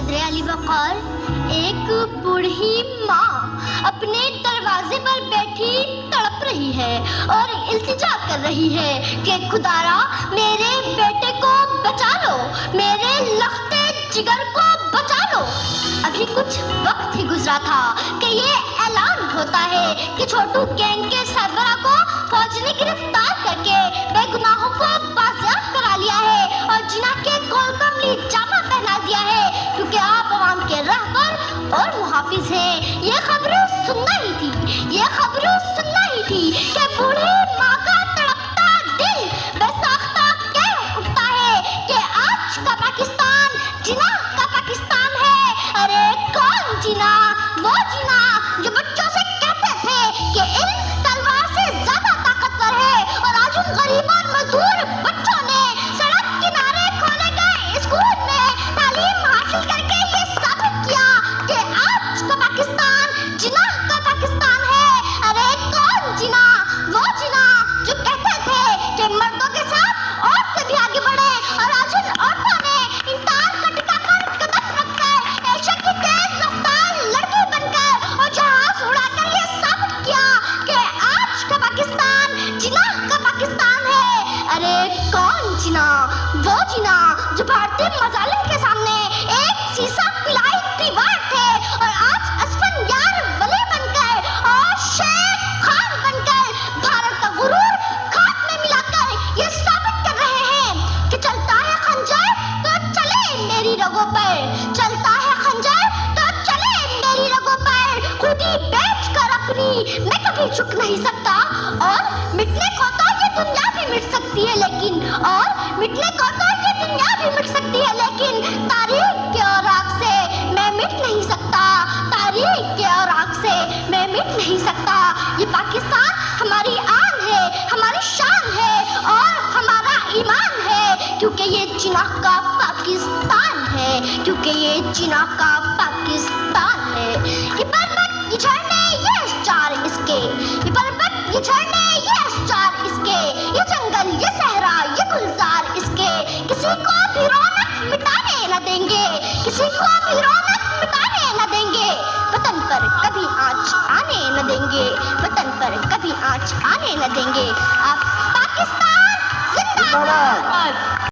सदर अली वक़ार, एक बूढ़ी माँ अपने दरवाजे पर बैठी तड़प रही है और इल्तिजा कर रही है कि खुदारा मेरे बेटे को बचा लो, मेरे लख्ते जिगर को बचा लो। अभी कुछ वक्त ही गुजरा था कि ये ऐलान होता है कि छोटू गैंग के सरबराह को फौज ने गिरफ्तार करके बेगुनाहों को बाजियाब करा लिया है और जिना के गोलकमली जामा पहना दिया है, क्योंकि आप अवाम के रहबर और मुहाफिज हैं। ये खबरें सुनना ही थी, ये खबरें सुनना ही थी कि बूढ़ी माँ का तड़पता दिल बेसाख्ता कह उठता है कि आज का पाकिस्तान जिना का पाकिस्तान है। अरे कौन जिना? वो जिना जो बच्चों से कहते थे कि इल्म तलवार से ज्यादा ताकतवर है, और आज उन गरीब और मजदूर बच्चों ने सड़क किनारे खोले गए स्कूल में तालीम हासिल करके ये साबित किया कि आज का पाकिस्तान जिना का पाकिस्तान है। अरे कौन जिना? वो जिना जो कहते थे कि मर्दों के साथ औरतें भी आगे बढ़े, और आज उन औरतों ने इन तार का टिकाकर कदम रखकर एशिया की तेज रफ्तार लड़की बनकर और जहाज उड़ाकर ये साबित किया कि आज का पाकिस्तान जिना का पाकिस्तान है। अरे कौन जिना? वो जिना जो भारतीय मजालिम के सामने एक शीशा पिलाई दीवार थे, और आज असफंयार वली बनकर और शेख खान बनकर भारत का गुरूर खाक में मिलाकर ये साबित कर रहे हैं कि चलता है खंजर तो चले मेरी रगों पर, चलता है खंजर तो चले मेरी रगों पर। खुदी बेच कर अपनी मैं कभी झुक नहीं सकता, और मिटने को तो ये दुनिया भी मिट सकती है लेकिन, और मिटने को तो ये दुनिया भी मिट सकती है लेकिन तारीख के और आग से मैं मिट नहीं सकता, तारीख के और आग से मैं मिट नहीं सकता। ये पाकिस्तान हमारी आन है, हमारी शान है और हमारा ईमान है, क्योंकि ये जिना का पाकिस्तान है, क्योंकि ये जिना का पाकिस्तान है। ये पर्वत ये झरने ये चार इसके, ये पर्वत ये झरने ये चार इसके, ये जंगल ये सहरा ये गुलजार इसके, किसी को भी रौनक मिटाने न देंगे, किसी को भी रौनक मिटाने न देंगे। वतन पर कभी आँच आने न देंगे, वतन पर कभी आँच आने न देंगे। आप पाकिस्तान जिंदाबाद।